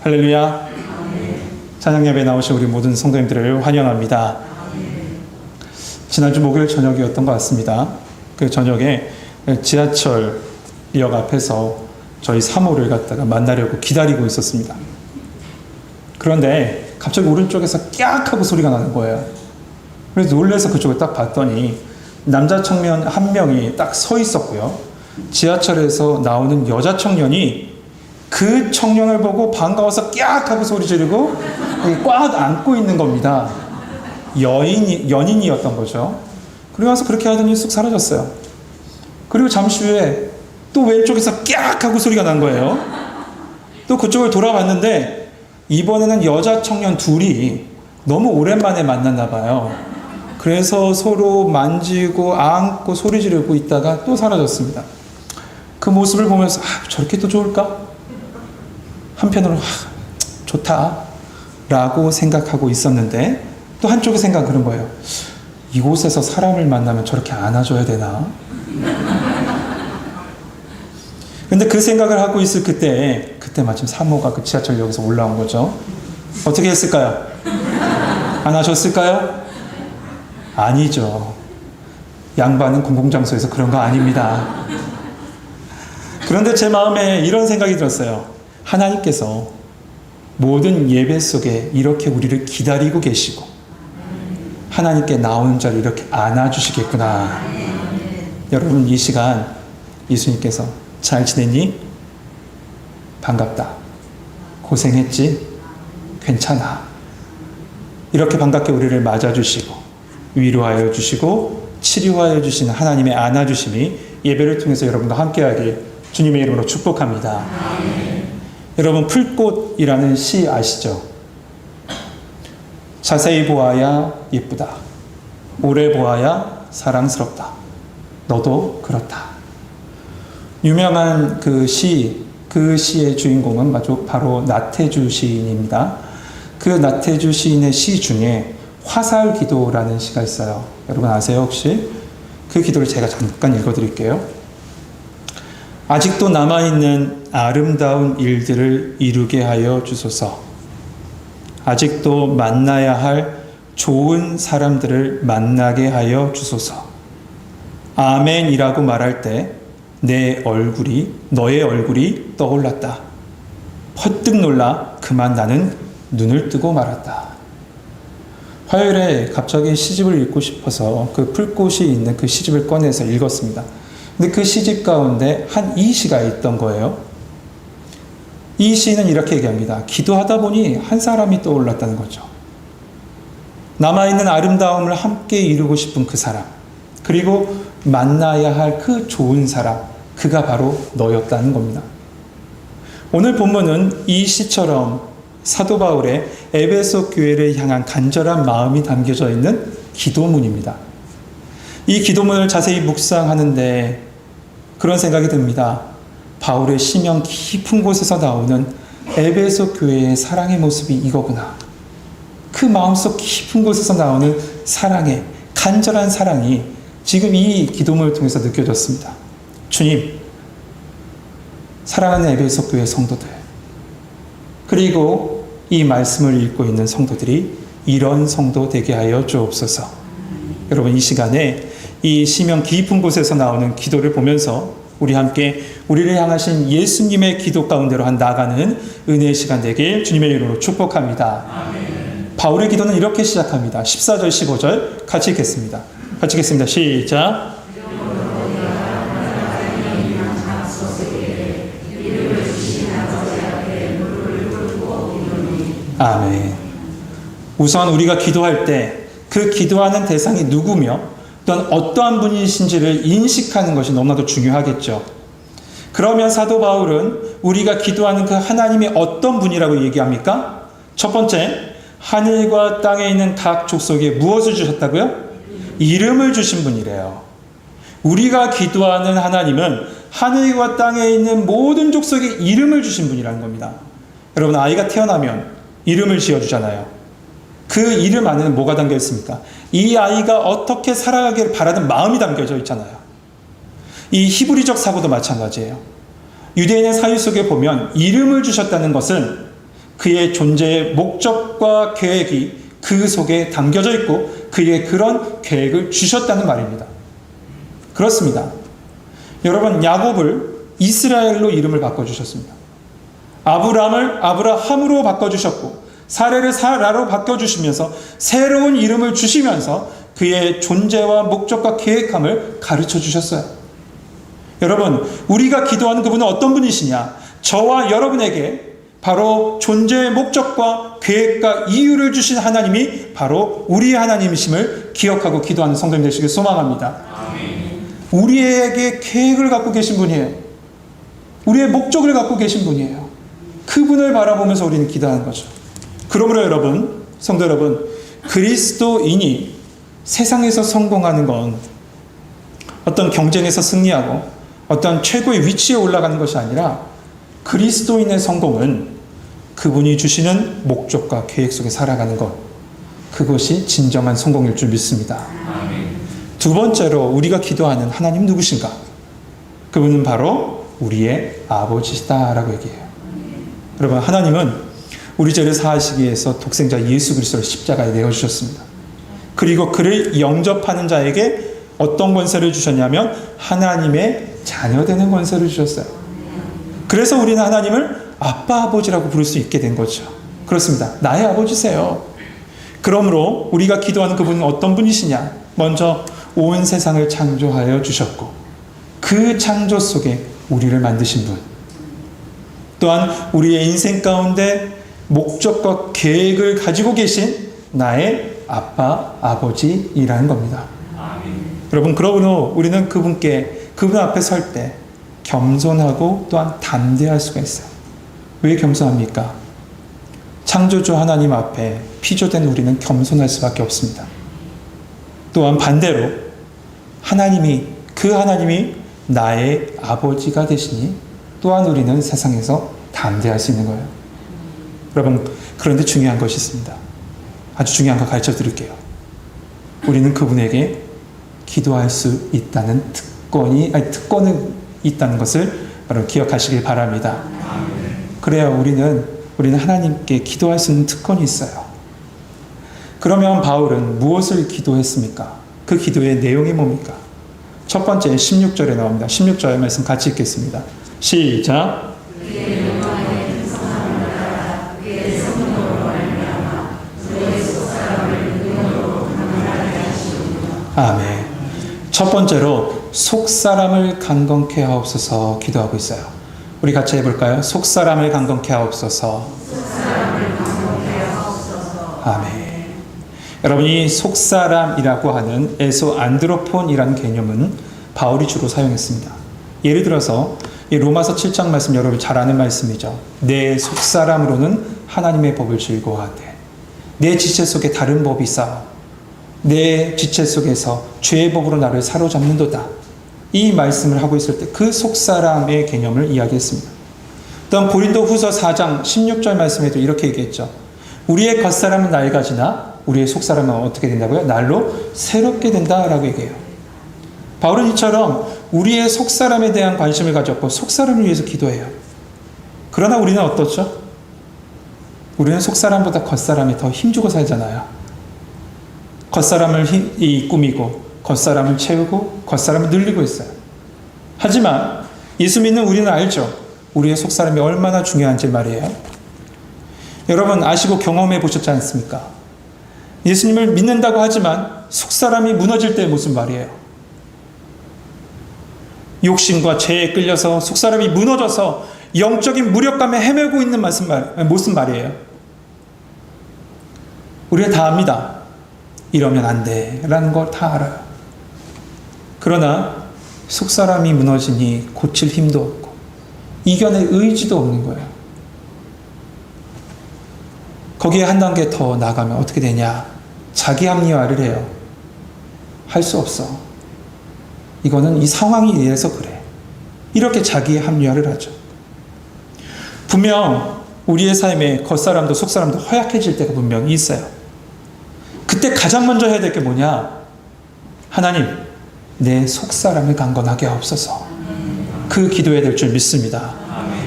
할렐루야. 찬양 예배에 나오신 우리 모든 성도님들을 환영합니다. 지난주 목요일 저녁이었던 것 같습니다. 그 저녁에 지하철역 앞에서 저희 사모를 갖다가 만나려고 기다리고 있었습니다. 그런데 갑자기 오른쪽에서 깍 하고 소리가 나는 거예요. 그래서 놀라서 그쪽을 딱 봤더니 남자 청년 한 명이 딱 서 있었고요. 지하철에서 나오는 여자 청년이 그 청년을 보고 반가워서 깍 하고 소리 지르고 꽉 안고 있는 겁니다. 연인이었던 거죠. 그리고 와서 그렇게 하더니 쑥 사라졌어요. 그리고 잠시 후에 또 왼쪽에서 깍 하고 소리가 난 거예요. 또 그쪽을 돌아봤는데 이번에는 여자 청년 둘이 너무 오랜만에 만났나 봐요. 그래서 서로 만지고 안고 소리 지르고 있다가 또 사라졌습니다. 그 모습을 보면서 저렇게 또 좋을까? 한편으로 좋다 라고 생각하고 있었는데 또 한쪽의 생각은 그런 거예요. 이곳에서 사람을 만나면 저렇게 안아줘야 되나? 근데 그 생각을 하고 있을 그때 마침 사모가 그 지하철역에서 올라온 거죠. 어떻게 했을까요? 안아줬을까요? 아니죠. 양반은 공공장소에서 그런 거 아닙니다. 그런데 제 마음에 이런 생각이 들었어요. 하나님께서 모든 예배 속에 이렇게 우리를 기다리고 계시고 하나님께 나오는 자를 이렇게 안아주시겠구나. 여러분 이 시간 예수님께서 잘 지냈니? 반갑다. 고생했지? 괜찮아. 이렇게 반갑게 우리를 맞아주시고 위로하여 주시고 치료하여 주시는 하나님의 안아주심이 예배를 통해서 여러분과 함께하길 주님의 이름으로 축복합니다. 여러분 풀꽃이라는 시 아시죠? 자세히 보아야 예쁘다. 오래 보아야 사랑스럽다. 너도 그렇다. 유명한 그 시의 주인공은 바로 나태주 시인입니다. 그 나태주 시인의 시 중에 화살기도라는 시가 있어요. 여러분 아세요 혹시? 그 기도를 제가 잠깐 읽어드릴게요. 아직도 남아있는 아름다운 일들을 이루게 하여 주소서. 아직도 만나야 할 좋은 사람들을 만나게 하여 주소서. 아멘이라고 말할 때 너의 얼굴이 떠올랐다. 퍼뜩 놀라 그만 나는 눈을 뜨고 말았다. 화요일에 갑자기 시집을 읽고 싶어서 그 풀꽃이 있는 그 시집을 꺼내서 읽었습니다. 근데 그 시집 가운데 한 이 시가 있던 거예요. 이 시는 이렇게 얘기합니다. 기도하다 보니 한 사람이 떠올랐다는 거죠. 남아있는 아름다움을 함께 이루고 싶은 그 사람, 그리고 만나야 할 그 좋은 사람, 그가 바로 너였다는 겁니다. 오늘 본문은 이 시처럼 사도 바울의 에베소 교회를 향한 간절한 마음이 담겨져 있는 기도문입니다. 이 기도문을 자세히 묵상하는데 그런 생각이 듭니다. 바울의 심령 깊은 곳에서 나오는 에베소 교회의 사랑의 모습이 이거구나. 그 마음속 깊은 곳에서 나오는 사랑의 간절한 사랑이 지금 이 기도문을 통해서 느껴졌습니다. 주님, 사랑하는 에베소 교회 성도들, 그리고 이 말씀을 읽고 있는 성도들이 이런 성도 되게 하여 주옵소서. 여러분 이 시간에 이 심령 깊은 곳에서 나오는 기도를 보면서 우리 함께 우리를 향하신 예수님의 기도 가운데로 나아가는 은혜의 시간 되길 주님의 이름으로 축복합니다. 아멘. 바울의 기도는 이렇게 시작합니다. 14절 15절 같이 읽겠습니다. 같이 읽겠습니다. 시작. 아멘. 우선 우리가 기도할 때 그 기도하는 대상이 누구며 또한 어떠한 분이신지를 인식하는 것이 너무나도 중요하겠죠. 그러면 사도 바울은 우리가 기도하는 그 하나님이 어떤 분이라고 얘기합니까? 첫 번째, 하늘과 땅에 있는 각 족속에 무엇을 주셨다고요? 이름을 주신 분이래요. 우리가 기도하는 하나님은 하늘과 땅에 있는 모든 족속에 이름을 주신 분이라는 겁니다. 여러분 아이가 태어나면 이름을 지어주잖아요. 그 이름 안에는 뭐가 담겨 있습니까? 이 아이가 어떻게 살아가기를 바라는 마음이 담겨져 있잖아요. 이 히브리적 사고도 마찬가지예요. 유대인의 사유 속에 보면 이름을 주셨다는 것은 그의 존재의 목적과 계획이 그 속에 담겨져 있고 그의 그런 계획을 주셨다는 말입니다. 그렇습니다. 여러분, 야곱을 이스라엘로 이름을 바꿔주셨습니다. 아브람을 아브라함으로 바꿔주셨고 사레를 사라로 바꿔주시면서 새로운 이름을 주시면서 그의 존재와 목적과 계획함을 가르쳐 주셨어요. 여러분, 우리가 기도하는 그분은 어떤 분이시냐? 저와 여러분에게 바로 존재의 목적과 계획과 이유를 주신 하나님이 바로 우리의 하나님이심을 기억하고 기도하는 성도님 되시길 소망합니다. 아멘. 우리에게 계획을 갖고 계신 분이에요. 우리의 목적을 갖고 계신 분이에요. 그분을 바라보면서 우리는 기도하는 거죠. 그러므로 여러분, 성도 여러분, 그리스도인이 세상에서 성공하는 건 어떤 경쟁에서 승리하고 어떤 최고의 위치에 올라가는 것이 아니라 그리스도인의 성공은 그분이 주시는 목적과 계획 속에 살아가는 것, 그것이 진정한 성공일 줄 믿습니다. 두 번째로 우리가 기도하는 하나님 누구신가? 그분은 바로 우리의 아버지시다라고 얘기해요. 여러분, 하나님은 우리 죄를 사하시기 위해서 독생자 예수 그리스도를 십자가에 내어주셨습니다. 그리고 그를 영접하는 자에게 어떤 권세를 주셨냐면 하나님의 자녀되는 권세를 주셨어요. 그래서 우리는 하나님을 아빠 아버지라고 부를 수 있게 된 거죠. 그렇습니다. 나의 아버지세요. 그러므로 우리가 기도하는 그분은 어떤 분이시냐? 먼저 온 세상을 창조하여 주셨고 그 창조 속에 우리를 만드신 분, 또한 우리의 인생 가운데 목적과 계획을 가지고 계신 나의 아빠, 아버지이라는 겁니다. 아멘. 여러분, 그러므로 우리는 그분 앞에 설 때 겸손하고 또한 담대할 수가 있어요. 왜 겸손합니까? 창조주 하나님 앞에 피조된 우리는 겸손할 수밖에 없습니다. 또한 반대로 그 하나님이 나의 아버지가 되시니 또한 우리는 세상에서 담대할 수 있는 거예요. 여러분, 그런데 중요한 것이 있습니다. 아주 중요한 거 가르쳐 드릴게요. 우리는 그분에게 기도할 수 있다는 특권이 있다는 것을 여러분 기억하시길 바랍니다. 그래야 우리는 하나님께 기도할 수 있는 특권이 있어요. 그러면 바울은 무엇을 기도했습니까? 그 기도의 내용이 뭡니까? 첫 번째 16절에 나옵니다. 16절 말씀 같이 읽겠습니다. 시작. 아멘. 첫 번째로 속사람을 강건케 하옵소서 기도하고 있어요. 우리 같이 해볼까요? 속사람을 강건케 하옵소서. 아멘. 여러분, 이 속사람이라고 하는 에소 안드로폰이라는 개념은 바울이 주로 사용했습니다. 예를 들어서 이 로마서 7장 말씀 여러분 잘 아는 말씀이죠. 내 속사람으로는 하나님의 법을 즐거워하되 내 지체 속에 다른 법이 있어 내 지체 속에서 죄의 법으로 나를 사로잡는도다. 이 말씀을 하고 있을 때 그 속사람의 개념을 이야기했습니다. 또한 고린도 후서 4장 16절 말씀에도 이렇게 얘기했죠. 우리의 겉사람은 낡아지나 우리의 속사람은 어떻게 된다고요? 날로 새롭게 된다라고 얘기해요. 바울은 이처럼 우리의 속사람에 대한 관심을 가졌고 속사람을 위해서 기도해요. 그러나 우리는 어떻죠? 우리는 속사람보다 겉사람에 더 힘주고 살잖아요. 겉사람을 꾸미고 겉사람을 채우고 겉사람을 늘리고 있어요. 하지만 예수 믿는 우리는 알죠. 우리의 속사람이 얼마나 중요한지 말이에요. 여러분 아시고 경험해 보셨지 않습니까? 예수님을 믿는다고 하지만 속사람이 무너질 때의 모습 말이에요. 욕심과 죄에 끌려서 속사람이 무너져서 영적인 무력감에 헤매고 있는 모습 말이에요. 우리가 다 압니다. 이러면 안 돼 라는 걸 다 알아요. 그러나 속사람이 무너지니 고칠 힘도 없고 이겨낼 의지도 없는 거예요. 거기에 한 단계 더 나가면 어떻게 되냐? 자기 합리화를 해요. 할 수 없어. 이거는 이 상황이 이래서 그래. 이렇게 자기 합리화를 하죠. 분명 우리의 삶에 겉사람도 속사람도 허약해질 때가 분명히 있어요. 그때 가장 먼저 해야 될 게 뭐냐? 하나님, 내 속사람을 강건하게 하옵소서. 그 기도해야 될 줄 믿습니다.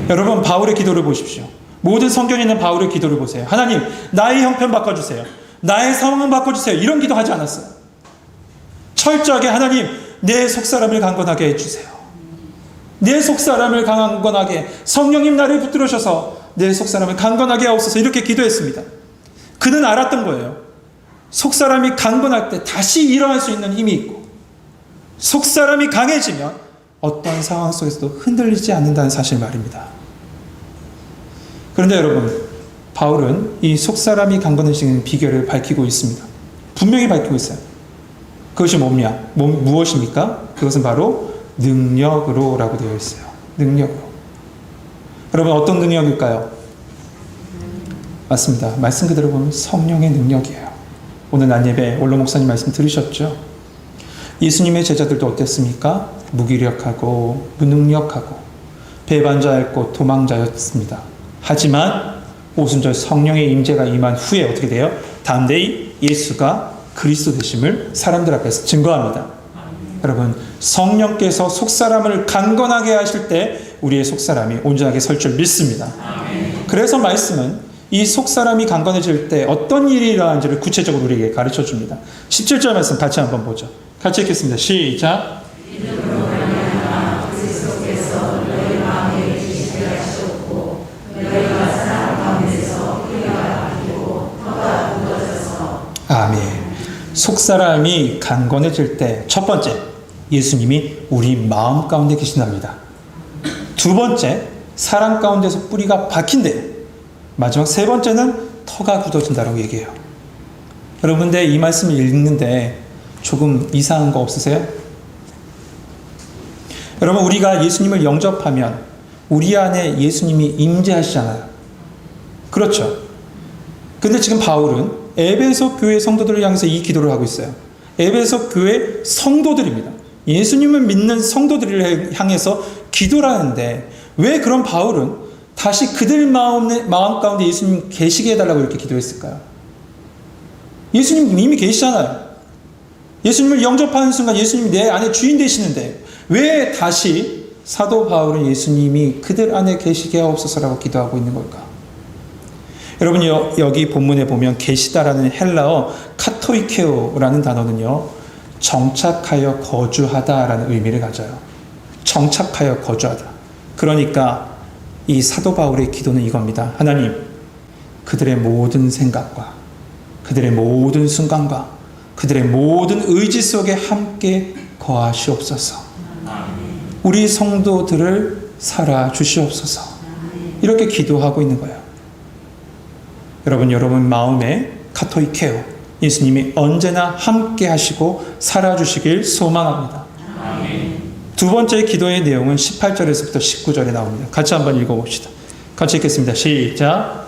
여러분, 바울의 기도를 보십시오. 모든 성경에 있는 바울의 기도를 보세요. 하나님, 나의 형편 바꿔주세요. 나의 상황 바꿔주세요. 이런 기도하지 않았어요. 철저하게 하나님, 내 속사람을 강건하게 해주세요. 내 속사람을 강건하게, 성령님 나를 붙들으셔서 내 속사람을 강건하게 하옵소서, 이렇게 기도했습니다. 그는 알았던 거예요. 속사람이 강건할 때 다시 일어날 수 있는 힘이 있고, 속사람이 강해지면 어떤 상황 속에서도 흔들리지 않는다는 사실 말입니다. 그런데 여러분, 바울은 이 속사람이 강건해지는 비결을 밝히고 있습니다. 분명히 밝히고 있어요. 그것이 무엇입니까? 그것은 바로 능력으로 라고 되어 있어요. 능력으로. 여러분, 어떤 능력일까요? 맞습니다. 말씀 그대로 보면 성령의 능력이에요. 오늘 난예배 원로 목사님 말씀 들으셨죠? 예수님의 제자들도 어땠습니까? 무기력하고 무능력하고 배반자였고 도망자였습니다. 하지만 오순절 성령의 임재가 임한 후에 어떻게 돼요? 다음 데이 예수가 그리스도 되심을 사람들 앞에서 증거합니다. 여러분, 성령께서 속사람을 강건하게 하실 때 우리의 속사람이 온전하게 설 줄 믿습니다. 그래서 말씀은 이 속사람이 강건해질 때 어떤 일이 일어나는지를 구체적으로 우리에게 가르쳐 줍니다. 17절 말씀 같이 한번 보죠. 같이 읽겠습니다. 시작. 아멘. 속사람이 강건해질 때 첫 번째, 예수님이 우리 마음 가운데 계신답니다. 두 번째, 사랑 가운데서 뿌리가 박힌대. 마지막 세 번째는 터가 굳어진다라고 얘기해요. 여러분들 이 말씀을 읽는데 조금 이상한 거 없으세요? 여러분, 우리가 예수님을 영접하면 우리 안에 예수님이 임재하시잖아요. 그렇죠? 근데 지금 바울은 에베소 교회 성도들을 향해서 이 기도를 하고 있어요. 에베소 교회 성도들입니다. 예수님을 믿는 성도들을 향해서 기도를 하는데 왜 그런 바울은 다시 그들 마음 가운데 예수님 계시게 해달라고 이렇게 기도했을까요? 예수님 이미 계시잖아요. 예수님을 영접하는 순간 예수님이 내 안에 주인 되시는데 왜 다시 사도 바울은 예수님이 그들 안에 계시게 하옵소서라고 기도하고 있는 걸까? 여러분, 여기 본문에 보면 계시다라는 헬라어 카토이케오라는 단어는요, 정착하여 거주하다라는 의미를 가져요. 정착하여 거주하다. 그러니까 이 사도 바울의 기도는 이겁니다. 하나님, 그들의 모든 생각과 그들의 모든 순간과 그들의 모든 의지 속에 함께 거하시옵소서. 우리 성도들을 살아 주시옵소서. 이렇게 기도하고 있는 거예요. 여러분 마음에 카토이케오, 예수님이 언제나 함께 하시고 살아주시길 소망합니다. 두 번째 기도의 내용은 18절에서부터 19절에 나옵니다. 같이 한번 읽어봅시다. 같이 읽겠습니다. 시작.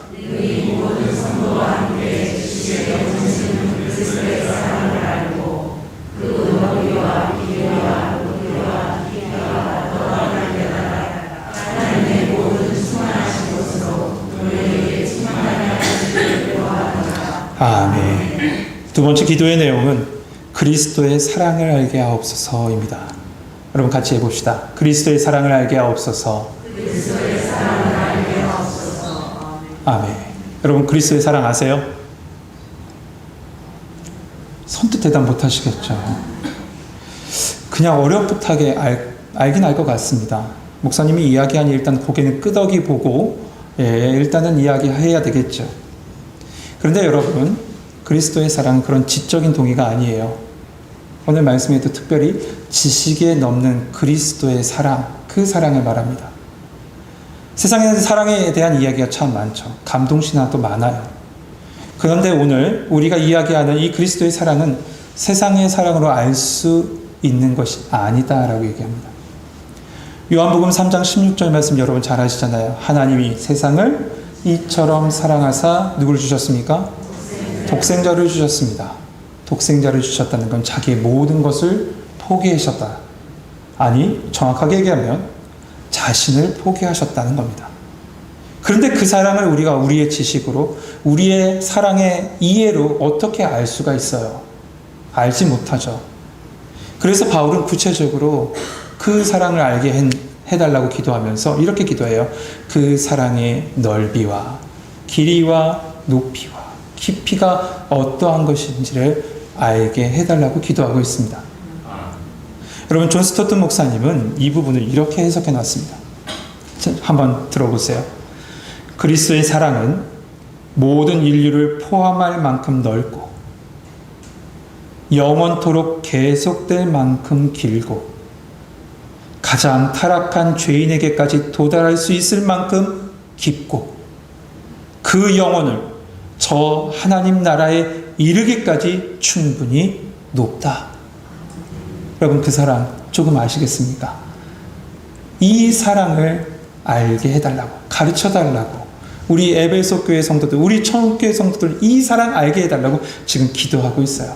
아멘. 두 번째 기도의 내용은 그리스도의 사랑을 알게 하옵소서입니다. 여러분 같이 해봅시다. 그리스도의 사랑을 알게 하옵소서. 아멘. 여러분 그리스도의 사랑 아세요? 선뜻 대답 못하시겠죠. 그냥 어렴풋하게 알긴 알 것 같습니다. 목사님이 이야기하니 일단 고개는 끄덕이 보고 일단은 이야기해야 되겠죠. 그런데 여러분, 그리스도의 사랑은 그런 지적인 동의가 아니에요. 오늘 말씀에도 특별히 지식에 넘는 그리스도의 사랑, 그 사랑을 말합니다. 세상에는 사랑에 대한 이야기가 참 많죠. 감동신화도 많아요. 그런데 오늘 우리가 이야기하는 이 그리스도의 사랑은 세상의 사랑으로 알 수 있는 것이 아니다라고 얘기합니다. 요한복음 3장 16절 말씀 여러분 잘 아시잖아요. 하나님이 세상을 이처럼 사랑하사 누구를 주셨습니까? 독생자를 주셨습니다. 독생자를 주셨다는 건 자기의 모든 것을 포기하셨다. 아니, 정확하게 얘기하면 자신을 포기하셨다는 겁니다. 그런데 그 사랑을 우리가 우리의 지식으로, 우리의 사랑의 이해로 어떻게 알 수가 있어요? 알지 못하죠. 그래서 바울은 구체적으로 그 사랑을 알게 해달라고 기도하면서 이렇게 기도해요. 그 사랑의 넓이와 길이와 높이와 깊이가 어떠한 것인지를 알게 해달라고 기도하고 있습니다. 여러분, 존 스토튼 목사님은 이 부분을 이렇게 해석해 놨습니다. 한번 들어보세요. 그리스도의 사랑은 모든 인류를 포함할 만큼 넓고 영원토록 계속될 만큼 길고 가장 타락한 죄인에게까지 도달할 수 있을 만큼 깊고 그 영혼을 저 하나님 나라에 이르기까지 충분히 높다. 여러분, 그 사랑 조금 아시겠습니까? 이 사랑을 알게 해달라고, 가르쳐달라고, 우리 에베소 교회 성도들, 우리 천국교회 성도들 이 사랑 알게 해달라고 지금 기도하고 있어요.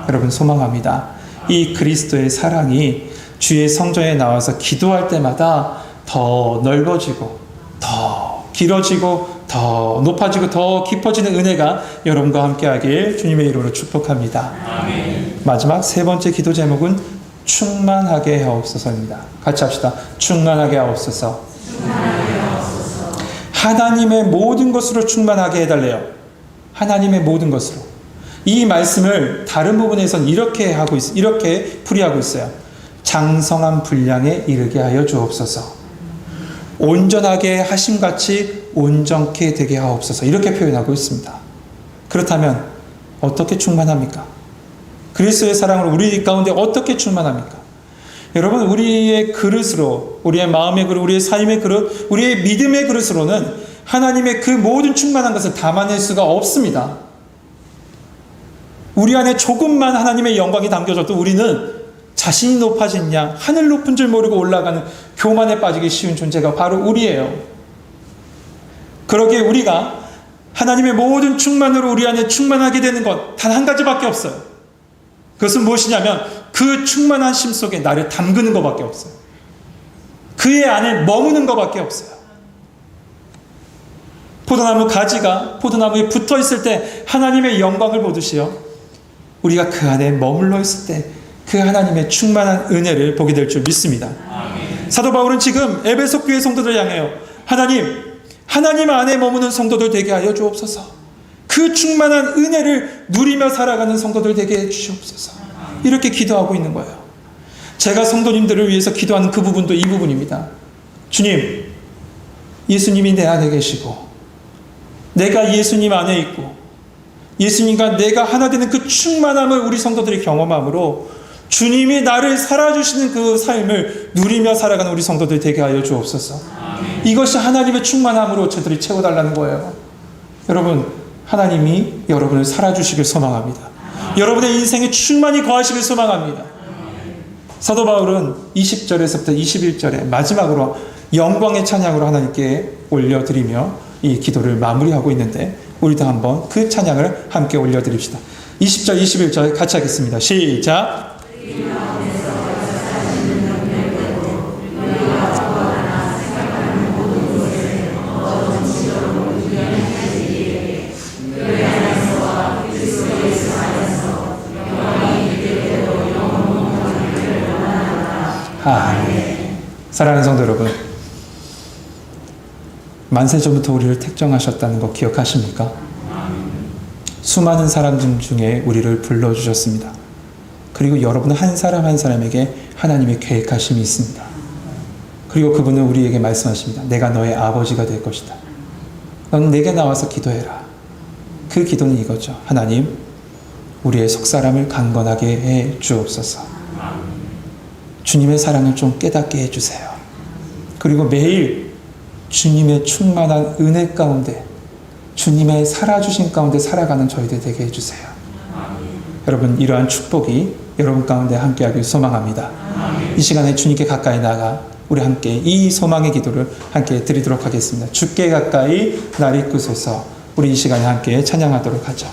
여러분, 소망합니다. 이 그리스도의 사랑이 주의 성전에 나와서 기도할 때마다 더 넓어지고 더 길어지고 더 높아지고 더 깊어지는 은혜가 여러분과 함께하길 주님의 이름으로 축복합니다. 아멘. 마지막 세 번째 기도 제목은 충만하게 하옵소서입니다. 같이 합시다. 충만하게 하옵소서. 하나님의 모든 것으로 충만하게 해달래요. 하나님의 모든 것으로. 이 말씀을 다른 부분에서는 이렇게 풀이하고 있어요. 장성한 분량에 이르게 하여 주옵소서. 온전하게 하심같이 온전케 되게 하옵소서. 이렇게 표현하고 있습니다. 그렇다면 어떻게 충만합니까? 그리스도의 사랑으로 우리 가운데 어떻게 충만합니까? 여러분, 우리의 그릇으로, 우리의 마음의 그릇, 우리의 삶의 그릇, 우리의 믿음의 그릇으로는 하나님의 그 모든 충만한 것을 담아낼 수가 없습니다. 우리 안에 조금만 하나님의 영광이 담겨져도 우리는 자신이 높아진 양, 하늘 높은 줄 모르고 올라가는 교만에 빠지기 쉬운 존재가 바로 우리예요. 그러기에 우리가 하나님의 모든 충만으로 우리 안에 충만하게 되는 것 단 한 가지밖에 없어요. 그것은 무엇이냐면 그 충만한 심 속에 나를 담그는 것밖에 없어요. 그의 안에 머무는 것밖에 없어요. 포도나무 가지가 포도나무에 붙어 있을 때 하나님의 영광을 보듯이요, 우리가 그 안에 머물러 있을 때 그 하나님의 충만한 은혜를 보게 될 줄 믿습니다. 아멘. 사도 바울은 지금 에베소 교회 성도들을 향해요, 하나님 안에 머무는 성도들 되게 하여 주옵소서. 그 충만한 은혜를 누리며 살아가는 성도들 되게 해 주시옵소서. 이렇게 기도하고 있는 거예요. 제가 성도님들을 위해서 기도하는 그 부분도 이 부분입니다. 주님, 예수님이 내 안에 계시고 내가 예수님 안에 있고 예수님과 내가 하나 되는 그 충만함을 우리 성도들이 경험함으로 주님이 나를 살아주시는 그 삶을 누리며 살아가는 우리 성도들 되게 하여 주옵소서. 아멘. 이것이 하나님의 충만함으로 저들이 채워달라는 거예요. 여러분, 하나님이 여러분을 살아주시길 소망합니다. 아멘. 여러분의 인생에 충만히 거하시길 소망합니다. 아멘. 사도 바울은 20절에서부터 21절에 마지막으로 영광의 찬양으로 하나님께 올려드리며 이 기도를 마무리하고 있는데, 우리도 한번 그 찬양을 함께 올려드립시다. 20절, 21절 같이 하겠습니다. 시작. 사랑하는 성도 여러분, 만세전부터 우리를 택정하셨다는 거 기억하십니까? 수많은 사람들 중에 우리를 불러주셨습니다. 그리고 여러분 한 사람 한 사람에게 하나님의 계획하심이 있습니다. 그리고 그분은 우리에게 말씀하십니다. 내가 너의 아버지가 될 것이다. 넌 내게 나와서 기도해라. 그 기도는 이거죠. 하나님, 우리의 속사람을 강건하게 해 주옵소서. 주님의 사랑을 좀 깨닫게 해주세요. 그리고 매일 주님의 충만한 은혜 가운데, 주님의 살아주신 가운데 살아가는 저희들 되게 해주세요. 여러분, 이러한 축복이 여러분 가운데 함께하길 소망합니다. 이 시간에 주님께 가까이 나가 우리 함께 이 소망의 기도를 함께 드리도록 하겠습니다. 주께 가까이 날 이끄소서. 우리 이 시간에 함께 찬양하도록 하죠.